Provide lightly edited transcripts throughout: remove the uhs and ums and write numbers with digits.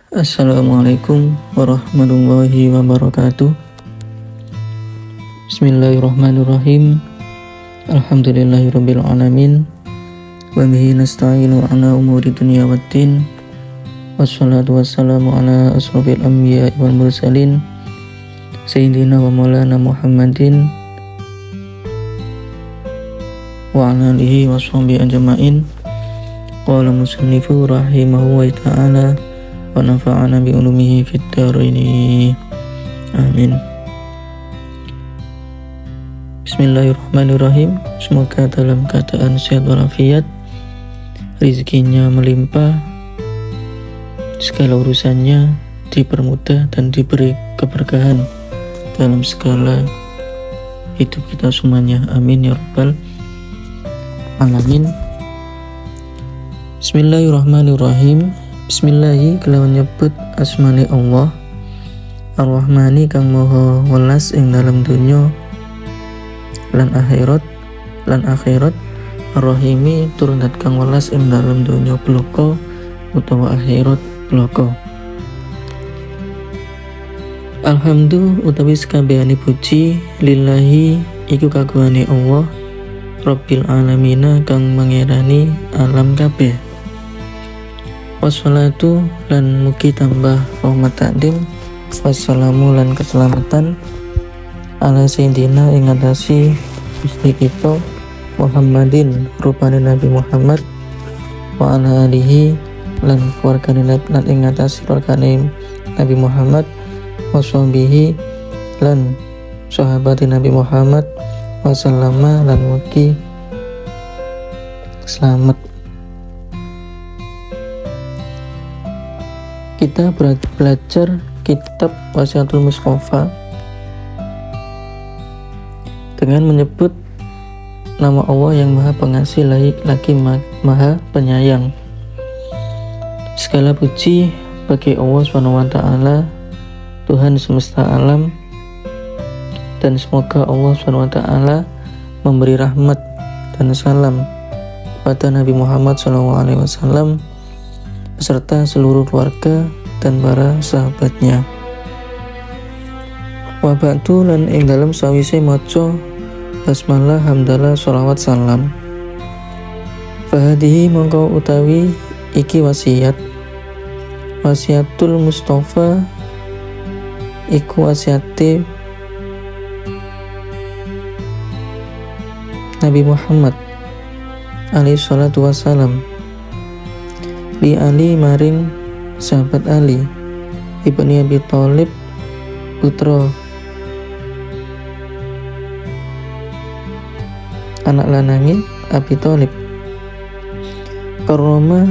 Assalamualaikum warahmatullahi wabarakatuh. Bismillahirrahmanirrahim. Alhamdulillahirabbil alamin. Wa bihi nasta'inu ala umuri dunya waddin. Wassalatu wassalamu ala asrofil anbiya'i wal mursalin Sayyidina wa maulana Muhammadin wa ala alihi wa sahbihi ajma'in. Qala musannifu rahimahu wa ta'ala wa nafa'ana bi ulumihi fid dharaini. Amin. Bismillahirrahmanirrahim. Semoga dalam keadaan sehat walafiat, rezekinya melimpah, segala urusannya dipermudah dan diberi keberkahan dalam segala hidup kita semuanya. Amin ya rabbal alamin. Bismillahirrahmanirrahim. Bismillahi kelawan nyebut asmani Allah Ar-Rahmani kang maha welas ing dalam dunya lan akhirat Ar-Rahimi turun dat kang welas ing dalam dunya bloko utawa akhirat bloko. Alhamdulillah utawi sakabehane puji lillahi iku kagungane Allah Rabbil alamina kang mangerani alam kabeh. Wassalatu lan mugi tambah rahmat takdim, wassalamu lan keselamatan ala sayyidina ing atase Gusti kita Muhammadin rupane Nabi Muhammad wa ala alihi lan keluargane lan ing atase keluargane Nabi Muhammad wa sahbihi lan sahabat Nabi Muhammad wasallama lan mugi selamat. Kita belajar kitab Wasiatul Mustafa dengan menyebut nama Allah yang Maha Pengasih lagi Maha Penyayang. Segala puji bagi Allah SWT, Tuhan semesta alam, dan semoga Allah SWT memberi rahmat dan salam kepada Nabi Muhammad SAW beserta seluruh keluarga dan para sahabatnya. Wa ba'du lan ing dalem sawise maca basmalah hamdalah sholawat salam. Fahadihi mongko utawi iki wasiatul Mustafa iku wasiate Nabi Muhammad alaihi salatu wassalam li Ali maring sahabat Ali ibni Abi Thalib putra anak lanange Abi Thalib. Karoma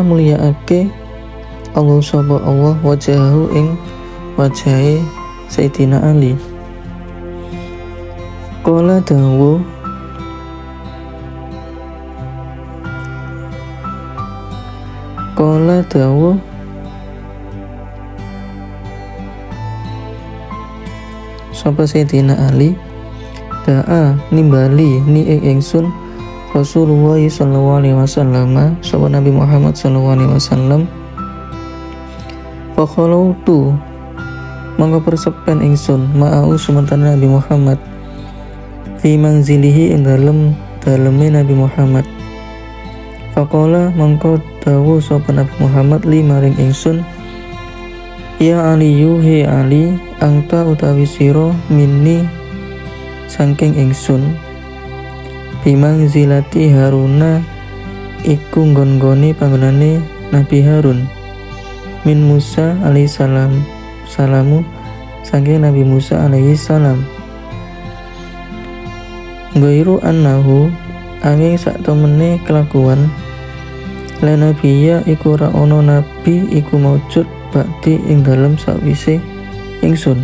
mulyaake Allah sapa Allah wajahu ing wajahe Sayyidina Ali. Qala dawu sapa Sayyidina Ali da'a nimbali ni ingsun Rasulullah sallallahu alaihi wasallam sapa Nabi Muhammad sallallahu alaihi wasallam. Fakhalautu mangko persepen ingsun ma'au sementara Nabi Muhammad fi manzilihi ing daleme Nabi Muhammad. Faqala mangko dawuh sapa Nabi Muhammad li maring ingsun, ya Aliyu he Ali angta utawi sira minni saking ingsun bimang zilati Haruna iku nggon-nggone panggonane Nabi Harun min Musa alaihi salamu saking Nabi Musa alaihi salam. Ghairu annahu angin sak temene kelakuan la nabiyya iku ora ana nabi iku maujud bakti ing dalem sakwise ingsun.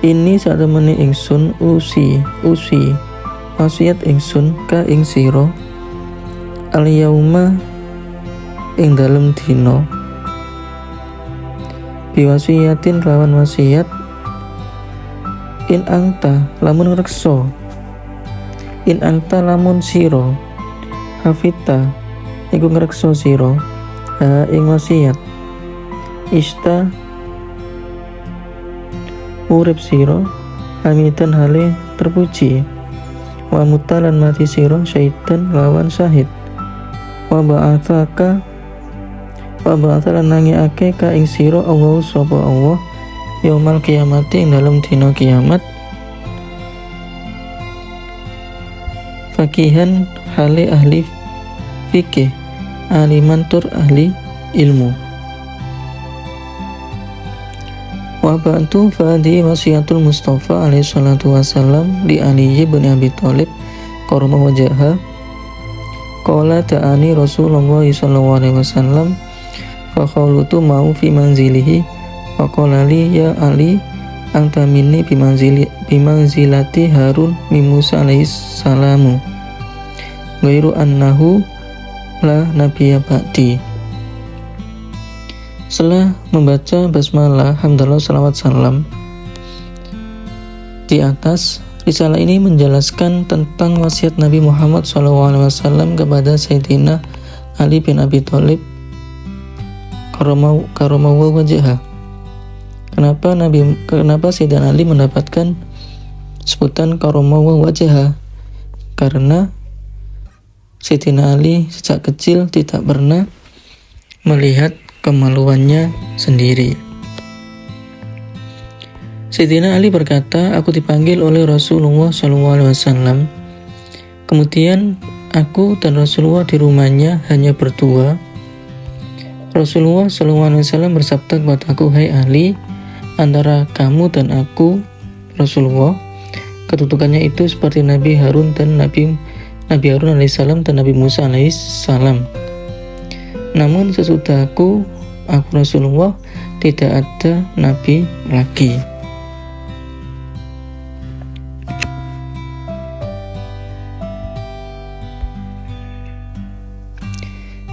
Ini sak temene ingsun usi wasiat ingsun ka ing sira al yauma ing dalem dina biwasiatin lawan wasiat in angta lamun ngrekso In anta lamun siro hafita iku ngrekso siro ing wasiat ista urip siro hamidan hale terpuji wa mutalan mati siro syaitan lawan syahid wa ba'athaka wa ba'athalan nangiake ka ing siro Allah sapa Allah yaumal kiamati ing dalam dina kiamat fakihan hale ahli fikih aliman tur ahli ilmu wa ba'du fadi wasiatul Mustafa alaihi salatu wassalam li Ali bin Abi Thalib qarama wajaha qala ta'ani Rasulullah sallallahu alaihi wasallam fa khawlutu mau fi manzilihi wa qala li ya Ali anta minni bimanzilati Harun min Musa alaihi salamu ghairu annahu la nabiyya ba'di. Setelah membaca basmalah, hamdalah, salawat, salam di atas, risalah ini menjelaskan tentang wasiat Nabi Muhammad SAW kepada Sayyidina Ali bin Abi Thalib karramallahu wajhah. Kenapa Sayyidina Ali mendapatkan sebutan karramallahu wajhah? Karena Sayyidina Ali sejak kecil tidak pernah melihat kemaluannya sendiri. Sayyidina Ali berkata, aku dipanggil oleh Rasulullah SAW. Kemudian aku dan Rasulullah di rumahnya hanya berdua. Rasulullah SAW bersabda kepadaku, hai Ali, antara kamu dan aku, Rasulullah, kedudukannya itu seperti Nabi Harun dan Nabi Harun alaihissalam dan Nabi Musa alaihissalam. Namun sesudahku, aku Rasulullah, tidak ada Nabi lagi.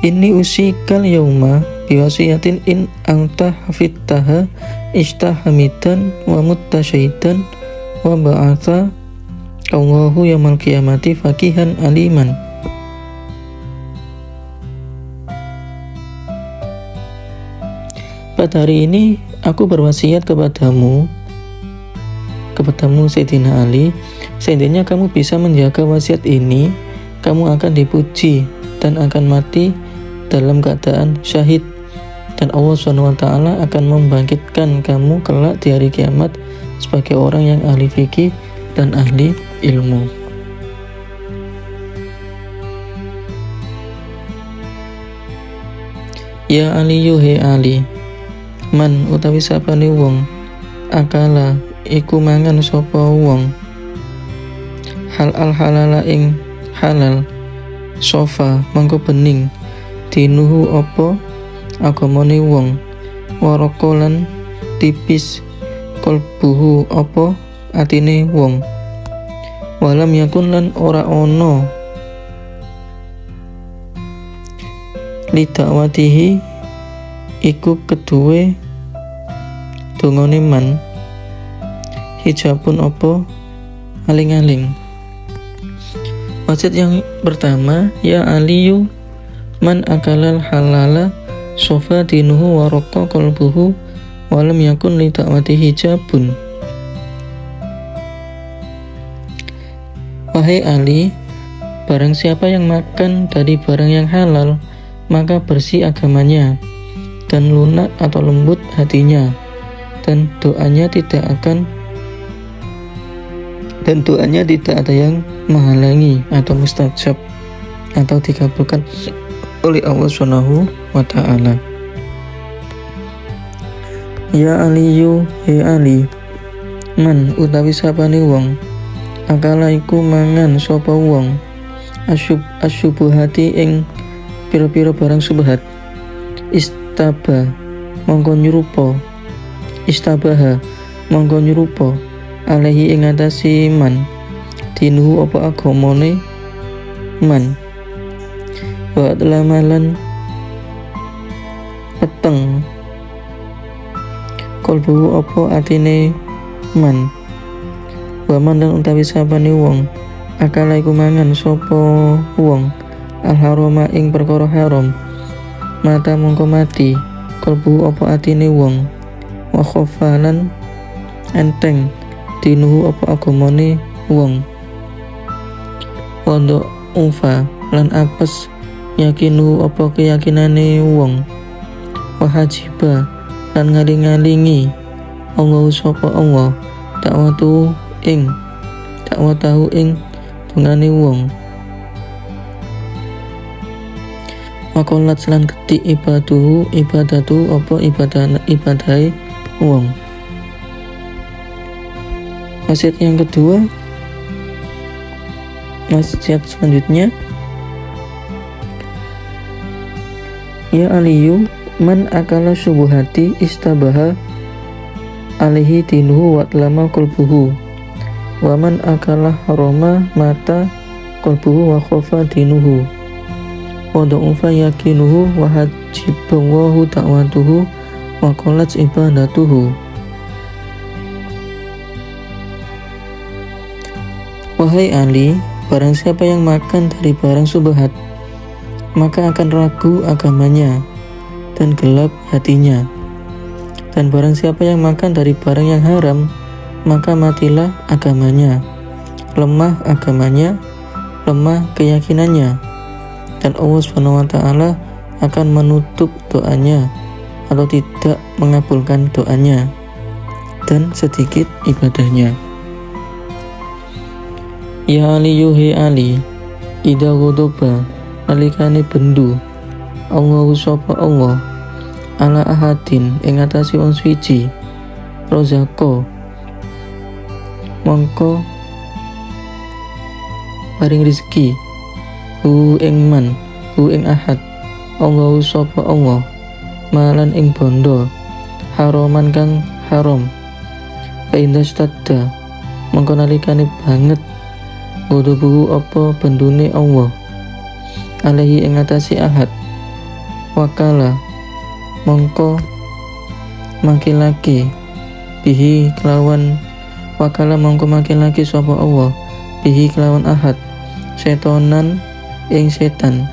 Inni usikal yauma biwasiyatin in anta hafittaha istahamidan wa muttasyahidan wa ba'atha Allahu yaumal qiyamati fakihan aliman. Pada hari ini aku berwasiat kepadamu Sayyidina Ali, seandainya kamu bisa menjaga wasiat ini, kamu akan dipuji dan akan mati dalam keadaan syahid, dan Allah SWT akan membangkitkan kamu kelak di hari kiamat sebagai orang yang ahli fikih dan ahli ilmu. Ya Ali yuhe Ali, man utawi sapane wong akala iku mangan sapa wong halala ing halal sofa mangko bening dinuhu apa agamane wong warakolan tipis kolbuhu apa atine wong walam yakun lan ora ono lidakwatihi iku keduwe dongane man hijabun apa aling-aling. Wasiat yang pertama, ya Aliyu man akalal halala sofa dinuhu warqa qalbuhu walam yakun li ta'wati hijabun. Wahai Ali, barang siapa yang makan dari barang yang halal, maka bersih agamanya dan lunak atau lembut hatinya, dan doanya tidak ada yang menghalangi atau mustajab atau dikabulkan oleh Allah Subhanahu wa ta'ala. Ya Aliyu, he Ali, man utawi sapane wong akala iku mangan sapa wong asyubuhati ing pira-pira barang subhat istabaha mongko nyurupa alaihi ing atase man dinuhu apa agamane man wa lamalan peteng kolbu apa atine man wa man lan utawi sapane wong akala iku mangan sapa wong al-harama ing perkara haram, mata mongko mati kalbu apa atine wong, wa khofalan enteng dinuhu apa agamane wong, wanda ufa lan apes yakinu apa keyakinane wong, wa hajiba lan ngaling-alingi Allah sapa Allah tahu ing dungane wong, wakolat lan ketik ibadatu apa ibadai wong. Wasiat yang kedua, wasiat selanjutnya, ya aliyu man akala subuhati istabaha alaihi dinuhu wa lama qalbuhu, wa man akala harama mata qalbuhu wa khofa dinuhu, wa da'ufa yakinuhu wa hajibawahu ta'watuhu wa qalat ibadatuhu. Wahai Ali, barang siapa yang makan dari barang subhat, maka akan ragu agamanya dan gelap hatinya. Dan barang siapa yang makan dari barang yang haram, maka matilah agamanya, lemah agamanya, lemah keyakinannya, dan Allah SWT akan menutup doanya atau tidak mengabulkan doanya dan sedikit ibadahnya. Ya Ali yuhi Ali, ida godoba nalikane bendu Allahu sapa Allah ala ahadin ing atase wong suci, rozako mongko paring rezeki hu ing ahad Allahu sapa Allah malan ing bondo haroman kang haram, fa indastadda mongko nalikane banget godobuhu apa bendune Allah alaihi ing atase ahad, wakala mongko makilake bihi kelawan wakala mongko makilake sapa Allah bihi kelawan ahad setonan ing setan,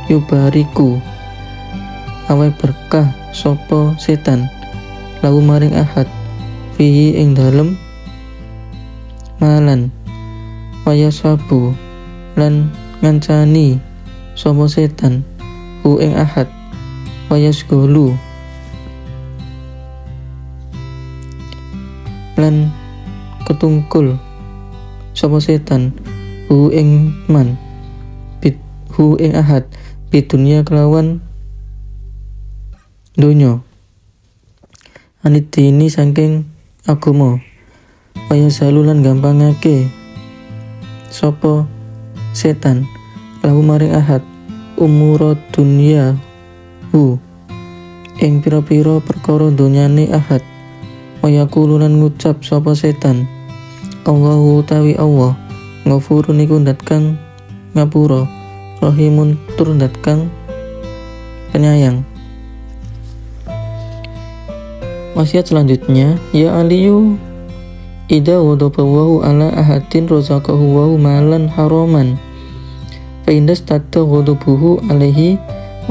yubariku awe berkah sapa setan lahu maring ahad fihi ing dalem malan wayasabu lan ngancani sapa setan hu ing ahad wayasgulu lan ketungkul sapa setan hu ing man hu ing ahad bidunya kelawan donya anidini saking agama wayasalulan gampangake sapa setan lahu maring ahad umura dunya hu ing pira-pira perkara donyane ahad, wayaqulu lan ngucap sapa setan Allahu tawi Allah ghafurun iku ndat kang ngapura, rahimun tur ndat kang penyayang. Wasiat selanjutnya, ya aliyu ida wadabawahu ala ahadin rozakahu wahu malan haraman, fa indas tadda wadabuhu alaihi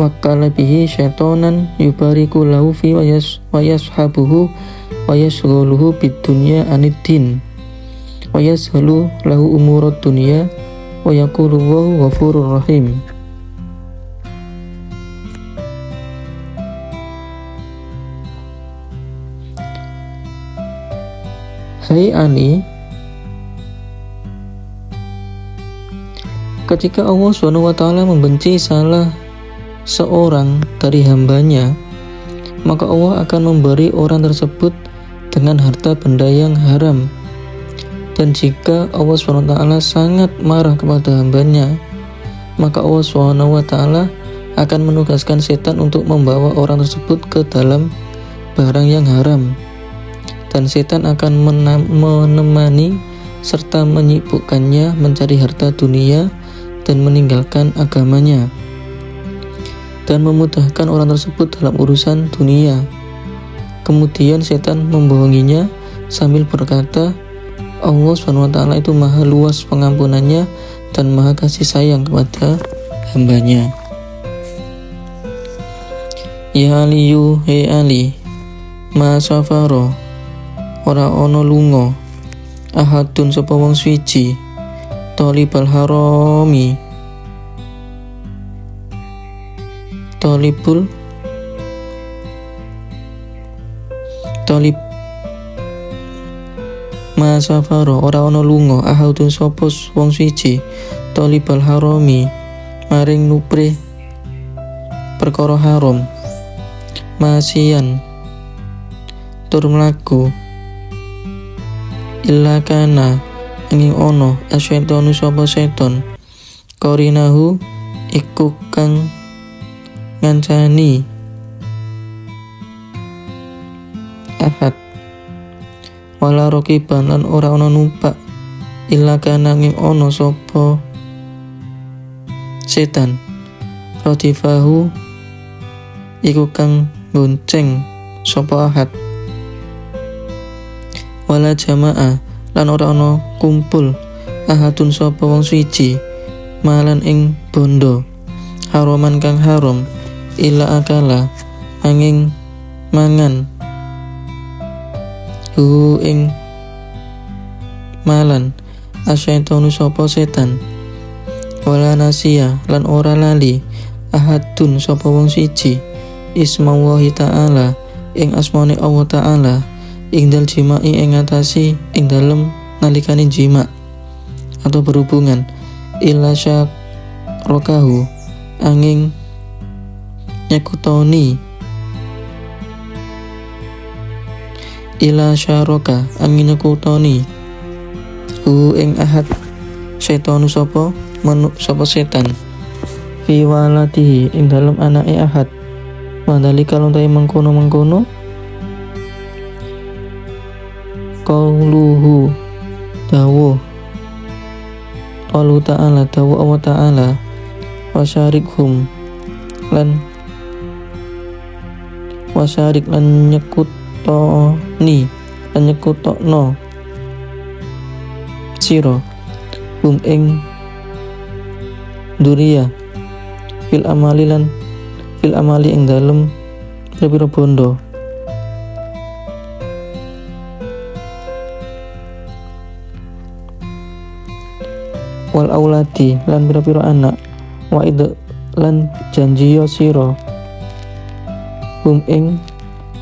wakala bihi syaitonan yubariku lahu fi wayashabuhu wayasghuluhu bidunya aniddin wayashalu lahu umurad dunya wayaqulu wahu ghafurur rahim. Hai Ali, ketika Allah SWT membenci salah seorang dari hambanya, maka Allah akan memberi orang tersebut dengan harta benda yang haram. Dan jika Allah SWT sangat marah kepada hambanya, maka Allah SWT akan menugaskan setan untuk membawa orang tersebut ke dalam barang yang haram. Dan setan akan menemani serta menyibukkannya mencari harta dunia dan meninggalkan agamanya, dan memudahkan orang tersebut dalam urusan dunia. Kemudian setan membohonginya sambil berkata, Allah SWT itu maha luas pengampunannya dan maha kasih sayang kepada hambanya. Ya Aliyu, he Ali, ma safaro, ora ono lunga, ahadun sapa wong suci, tolibal harami, tolib ma safaro, ora ono lunga, ahadun sapa wong suci, tolibal harami, maring nupre perkara haram, masian tur mlaku, illa kana angin ono asyaitonu sapa seton, korinahu iku kang ngancani ahad, wala rokiban lan ora ono numpak, illa kana angin ono sapa setan, rotifahu iku kang gonceng sapa ahad, wala jamaah lan ora ana kumpul ahadun sapa wong suci, malan ing bondo, haroman kang haram, illa akala angin mangan hu ing malan, asyaitonu sapa setan, wala nasia lan ora lali ahadun sapa wong suci, ismallahi ta'ala ing asmane Allah ta'ala, ing dal jima'i ing ngatasi ing dalem nalikane jima atau berhubungan, illa syarakahu angin nyekutoni, illa syaraka angin nyekutoni hu ing ahad, setonu sapa setan, fi waladihi ing dalem anake ahad, mandali kalau tae mengkono qauluhu dawuh Allah ta'ala dawuh Allah ta'ala, wasyarikhum lan nyekutokno sira hum ing duriya fil amali ing dalem pira bondo, wal auladi lan pira-pira anak, wa id lan janjiyo sira hum ing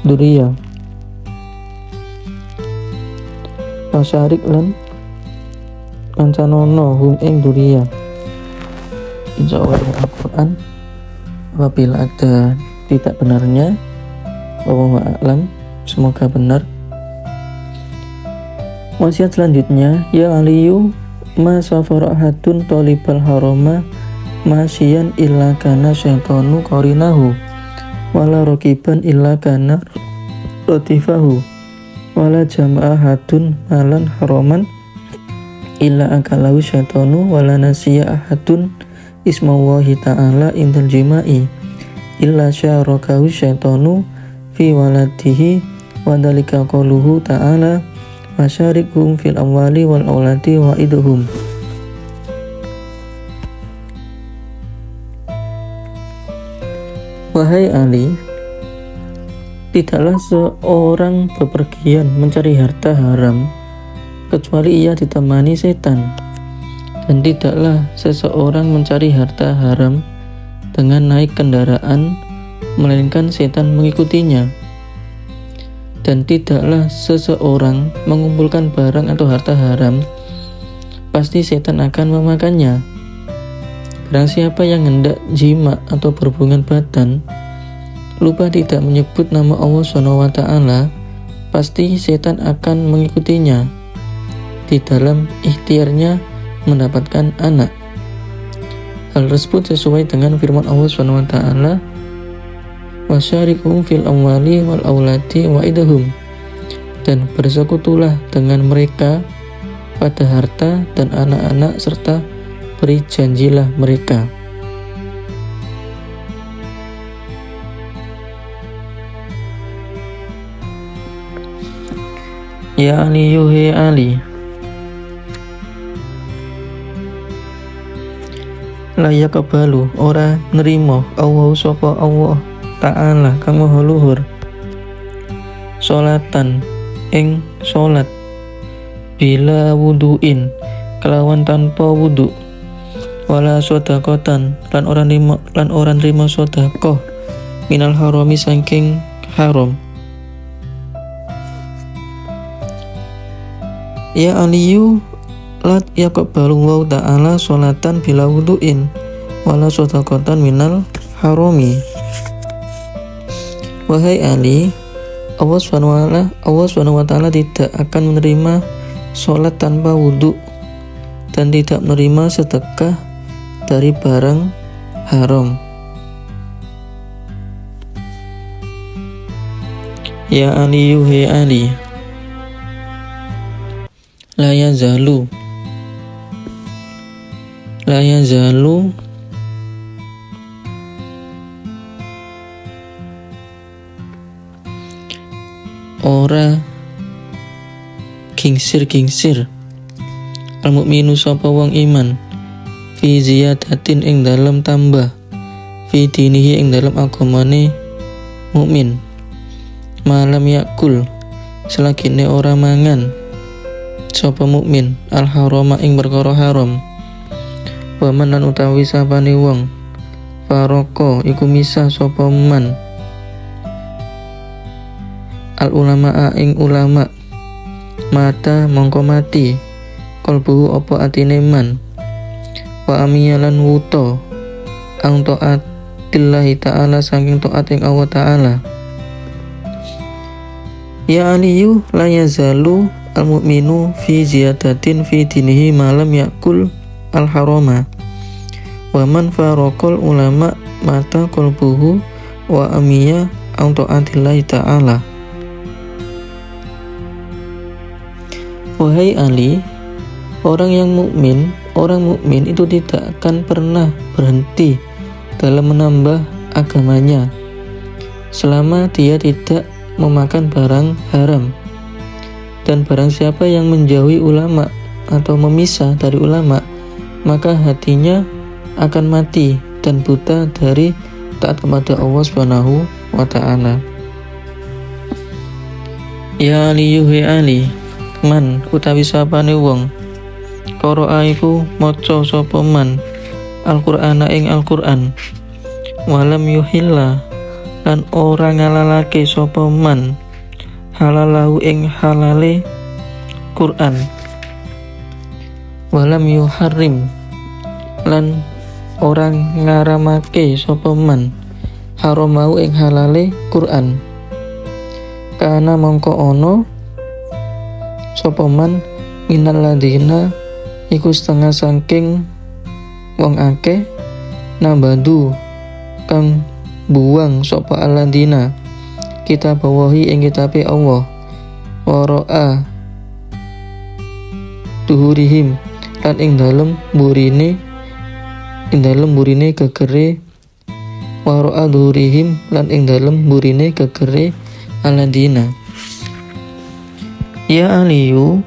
duriya, wasyarik lan kancanono hum ing duriya. Insyaallah Al-Quran apabila ada tidak benarnya, wallahu a'lam, semoga benar. Wasiat selanjutnya, ya Aliyu ma safara ahadun tolibal harama masyian illa kana syaitonu qarinahu, wala rokiban illa kana rotifahu, wala jama'a ahadun malan haraman illa akalahu syaitonu, wala nasiya ahadun ismallahi ta'ala indal jima'i illa syarakahu syaitonu fi waladihi, wa dalika qauluhu ta'ala wasyarikhum fil amwali wal auladi wa idhum. Wahai Ali, tidaklah seorang bepergian mencari harta haram kecuali ia ditemani setan, dan tidaklah seseorang mencari harta haram dengan naik kendaraan melainkan setan mengikutinya, dan tidaklah seseorang mengumpulkan barang atau harta haram pasti setan akan memakannya. Barang siapa yang hendak jima atau berhubungan badan lupa tidak menyebut nama Allah SWT, pasti setan akan mengikutinya di dalam ikhtiarnya mendapatkan anak. Hal tersebut sesuai dengan firman Allah SWT, wasyarikhum fil amwali wal auladi wa idhum, dan bersekutulah dengan mereka pada harta dan anak-anak serta beri janjilah mereka. Ya Ali yuhi Ali, layak kebalu ora nerimo Allah sapa Allah Ta'ala kang maha luhur sholatan ing sholat bila wuduin kelawan tanpa wudu wala sodakotan lan ora nrimo sodakoh minal harami saking haram. Ya aliyu lat yaqbalu wa ta'ala sholatan bila wudu'in wala sodakotan minal harami. Wahai Ali, Allah Subhanahu wa ta'ala tidak akan menerima sholat tanpa wudu dan tidak menerima sedekah dari barang haram. Ya Ali, yuhai Ali, la yazalu ora gingsir al mukminu sapa wong iman fi ziyadatin ing dalem tambah fi dinihi ing dalem agamane mukmin malam yakul selagine ora mangan sapa mukmin al harama ing perkara haram wa man lan utawi sapane wong faroko iku misah sapa man al ulama ing ulama mata mongko mati kalbuhu apa atine man wa amiyalan wuto ang taatillahi ta'ala saking taat ing Allah ta'ala. Ya aliyu la yazalu al-mu'minu fi ziyadatin fi dinihi malam yakul al-harama wa man faraqal ulama mata qalbuhu wa amiya an ta'atillahi ta'ala. Wahai Ali, orang mukmin itu tidak akan pernah berhenti dalam menambah agamanya selama dia tidak memakan barang haram. Dan barang siapa yang menjauhi ulama atau memisah dari ulama, maka hatinya akan mati dan buta dari taat kepada Allah Subhanahu wa ta'ala. Ya Ali, yuhai Ali, man utawi sapane wong qara'a iku maca sapa man Al-Qur'ana ing Al-Qur'an walam yuhilla lan ora ngalalake sapa man halalahu ing halale Quran walam yuharrim lan orang ngaramake sapa man haramau ing halale Quran kana mongko ono sapa man minal ladina iku setengah saking wong akeh nabadu kang buang sapa aladina kita bawahi ing kitabe Allah wara'a duhurihim lan ing dalem burine gegere wara'a duhurihim lan ing dalem burine gegere aladina. Ya aliyu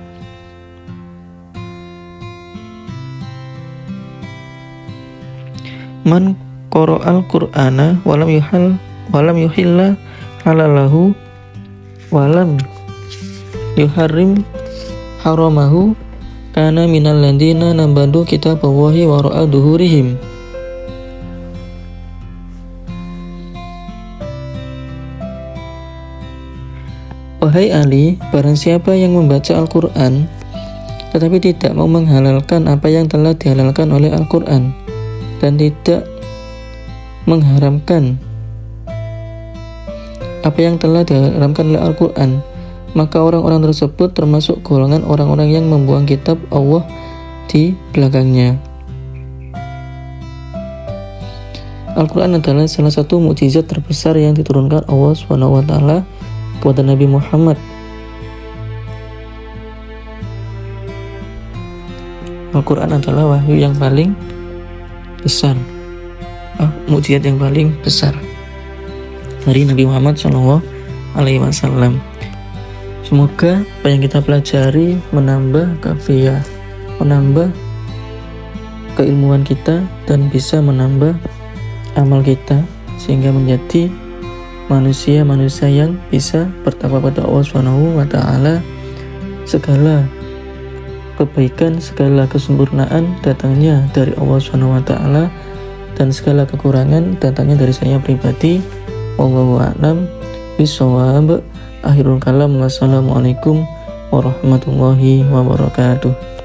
man qara'al qur'ana walam yuhilla halalahu walam yuharrim haramahu kana minal ladina nabadu kitaballahi wara'a duhurihim. Wahai Ali, barang siapa yang membaca Al-Quran tetapi tidak mau menghalalkan apa yang telah dihalalkan oleh Al-Quran dan tidak mengharamkan apa yang telah diharamkan oleh Al-Quran, maka orang-orang tersebut termasuk golongan orang-orang yang membuang kitab Allah di belakangnya. Al-Quran adalah salah satu mukjizat terbesar yang diturunkan Allah SWT kepada Nabi Muhammad. Al-Quran adalah wahyu yang paling besar, mukjizat yang paling besar dari Nabi Muhammad SAW. Semoga apa yang kita pelajari menambah keilmuan kita dan bisa menambah amal kita sehingga menjadi manusia-manusia yang bisa bertakwa pada Allah Subhanahu wa taala. Segala kebaikan, segala kesempurnaan datangnya dari Allah Subhanahu wa taala dan segala kekurangan datangnya dari saya pribadi. Wallahu a'lam bishawab. Akhirul kalam. Wassalamualaikum warahmatullahi wabarakatuh.